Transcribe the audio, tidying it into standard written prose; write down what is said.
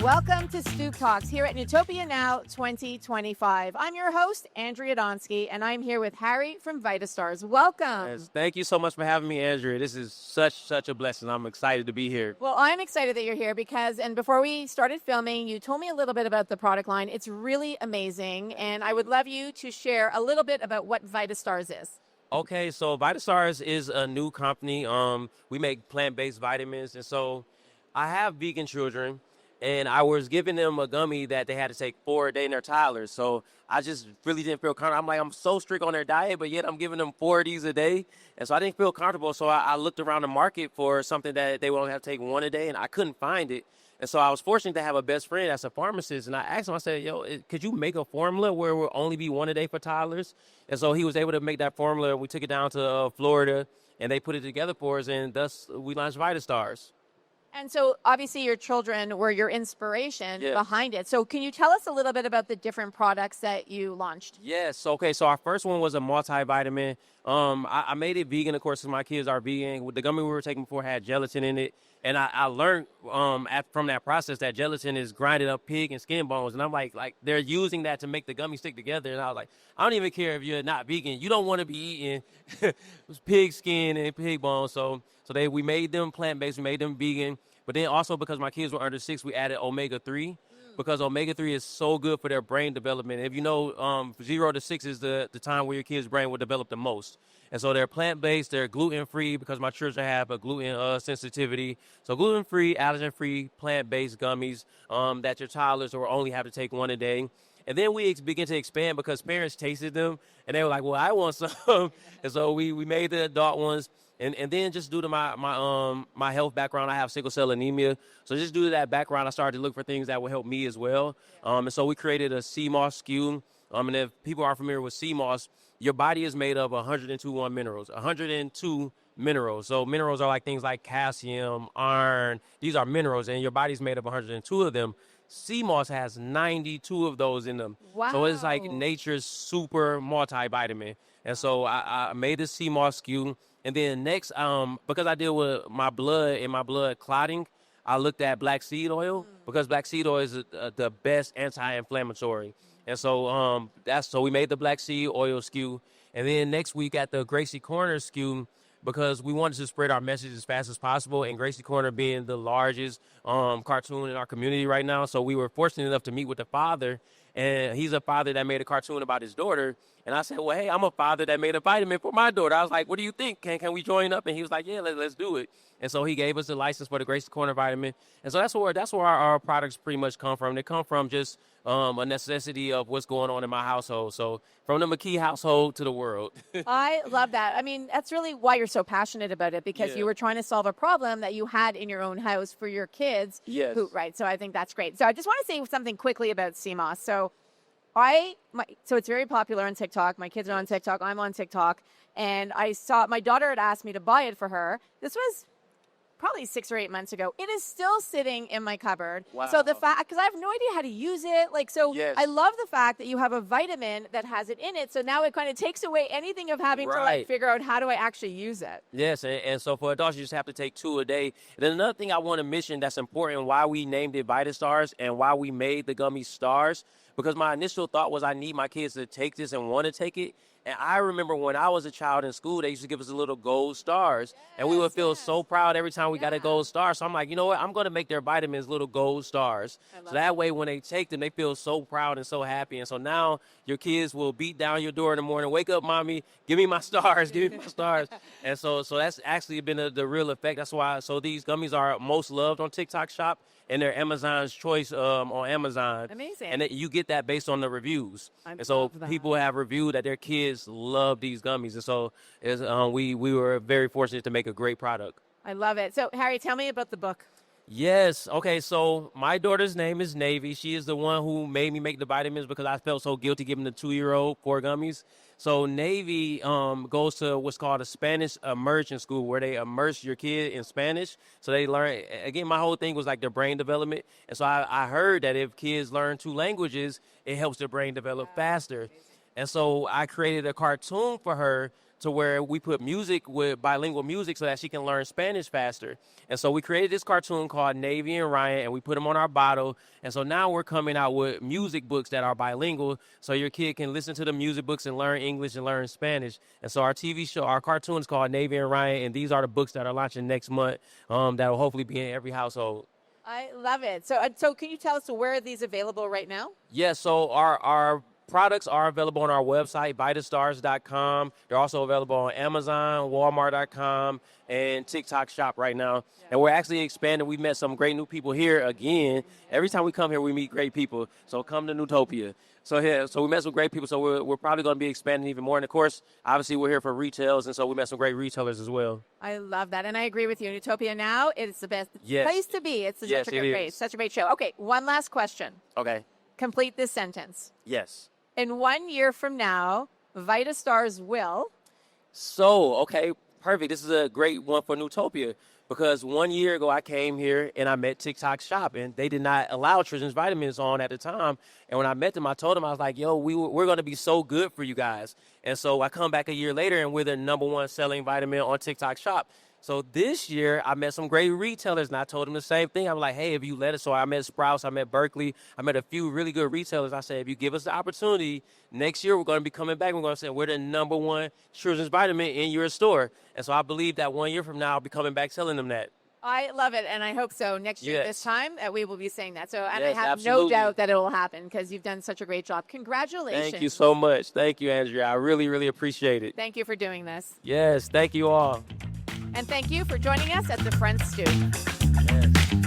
Welcome to Stoop Talks here at NewTopia Now 2025. I'm your host, Andrea Donsky, and I'm here with Harry from Vita Stars. Welcome. Yes, thank you so much for having me, Andrea. This is such a blessing. I'm excited to be here. Well, I'm excited that you're here because, and before we started filming, you told me a little bit about the product line. It's really amazing, and I would love you to share a little bit about what Vita Stars is. Okay, so Vita Stars is a new company. We make plant-based vitamins, and so I have vegan children, and I was giving them a gummy that they had to take 4 a day in their toddlers. So I just really didn't feel comfortable. I'm so strict on their diet, but yet I'm giving them 4 of these a day, and so I didn't feel comfortable. So I looked around the market for something that they would only have to take 1 a day, and I couldn't find it. And so I was fortunate to have a best friend that's a pharmacist, and I asked him, I said, yo, could you make a formula where it will only be 1 a day for toddlers? And so he was able to make that formula. We took it down to Florida, and they put it together for us, and thus we launched Vita Stars. And so obviously your children were your inspiration behind it. So can you tell us a little bit about the different products that you launched? Yes. Okay. So our first one was a multivitamin. I made it vegan, of course, because my kids are vegan. The gummy we were taking before had gelatin in it. And I learned from that process that gelatin is grinded up pig and skin bones. And I'm like they're using that to make the gummy stick together. And I was like, I don't even care if you're not vegan. You don't want to be eating pig skin and pig bones. So we made them plant-based. We made them vegan. But then also because my kids were under 6, we added omega-3 because omega-3 is so good for their brain development. If you know, 0 to 6 is the time where your kid's brain will develop the most. And so they're plant-based, they're gluten-free because my children have a gluten sensitivity. So gluten-free, allergen-free, plant-based gummies that your toddlers will only have to take 1 a day. And then we begin to expand because parents tasted them and they were like, well, I want some. And so we made the adult ones. And then just due to my health background, I have sickle cell anemia. So just due to that background, I started to look for things that would help me as well. And so we created a CMOS SKU. And if people are familiar with CMOS, your body is made of 102 minerals. 102 minerals. So minerals are like things like calcium, iron. These are minerals, and your body's made of 102 of them. CMOS has 92 of those in them. Wow. So it's like nature's super multivitamin. And so I made this CMOS SKU. And then next, because I deal with my blood and my blood clotting, I looked at black seed oil because black seed oil is the best anti-inflammatory. And so so we made the black seed oil SKU. And then next week at the Gracie Corner SKU, because we wanted to spread our message as fast as possible, and Gracie Corner being the largest cartoon in our community right now. So we were fortunate enough to meet with the father, and he's a father that made a cartoon about his daughter. And I said, well, hey, I'm a father that made a vitamin for my daughter. I was like, what do you think? Can we join up? And he was like, yeah, let's do it. And so he gave us the license for the Gracie Corner vitamin. And so that's where our products pretty much come from. They come from just a necessity of what's going on in my household. So from the McKee household to the world. I love that. I mean, that's really why you're so passionate about it, because you were trying to solve a problem that you had in your own house for your kids. Yes. Right. So I think that's great. So I just want to say something quickly about CMOS. So so it's very popular on TikTok. My kids are on TikTok. I'm on TikTok. And I saw my daughter had asked me to buy it for her. This was probably 6 or 8 months ago. It is still sitting in my cupboard. Wow. So the fact, because I have no idea how to use it. I love the fact that you have a vitamin that has it in it. So now it kind of takes away anything of having to figure out how do I actually use it. Yes, and so for adults, you just have to take 2 a day. And then another thing I want to mention that's important, why we named it Vita Stars and why we made the gummy stars, because my initial thought was I need my kids to take this and want to take it. And I remember when I was a child in school, they used to give us a little gold stars. And we would feel so proud every time we got a gold star. So I'm like, you know what? I'm going to make their vitamins little gold stars. So that way when they take them, they feel so proud and so happy. And so now your kids will beat down your door in the morning, wake up, mommy, give me my stars, give me my stars. And so that's actually been the real effect. That's why, so these gummies are most loved on TikTok Shop, and they're Amazon's choice on Amazon. Amazing. And you get that based on the reviews. And so people have reviewed that their kids love these gummies. And so we were very fortunate to make a great product. I love it. So, Harry, tell me about the book. Yes. Okay. So my daughter's name is Navy. She is the one who made me make the vitamins because I felt so guilty giving the 2-year-old 4 gummies. So Navy goes to what's called a Spanish immersion school, where they immerse your kid in Spanish. So they learn, again, my whole thing was like their brain development. And so I heard that if kids learn 2 languages, it helps their brain develop faster. And so I created a cartoon for her to where we put music with bilingual music so that she can learn Spanish faster. And so we created this cartoon called Navy and Ryan, and we put them on our bottle. And so now we're coming out with music books that are bilingual, so your kid can listen to the music books and learn English and learn Spanish. And so our TV show, our cartoon is called Navy and Ryan, and these are the books that are launching next month that will hopefully be in every household. I love it. So can you tell us where are these available right now? Yes, so our products are available on our website, VitaStars.com. They're also available on Amazon, Walmart.com, and TikTok Shop right now. Yeah. And we're actually expanding. We've met some great new people here again. Every time we come here, we meet great people. So come to NewTopia. So we met some great people. So we're probably going to be expanding even more. And of course, obviously, we're here for retails, and so we met some great retailers as well. I love that, and I agree with you. NewTopia now is the best place to be. It's such a great show. Okay, one last question. Okay. Complete this sentence. Yes. In 1 year from now, Vita Stars will. So, okay, perfect. This is a great one for NewTopia because 1 year ago I came here and I met TikTok Shop, and they did not allow children's vitamins on at the time. And when I met them, I told them, I was like, yo, we're going to be so good for you guys. And so I come back a year later and we're the #1 selling vitamin on TikTok Shop. So this year, I met some great retailers, and I told them the same thing. I'm like, hey, if you let us, so I met Sprouts, I met Berkeley, I met a few really good retailers. I said, if you give us the opportunity, next year we're going to be coming back. We're going to say we're the #1 children's vitamin in your store. And so I believe that 1 year from now, I'll be coming back telling them that. I love it, and I hope so. Next year, this time, we will be saying that. So, and yes, I have no doubt that it will happen because you've done such a great job. Congratulations. Thank you so much. Thank you, Andrea. I really, really appreciate it. Thank you for doing this. Yes, thank you all. And thank you for joining us at the Front Stoop. Yes.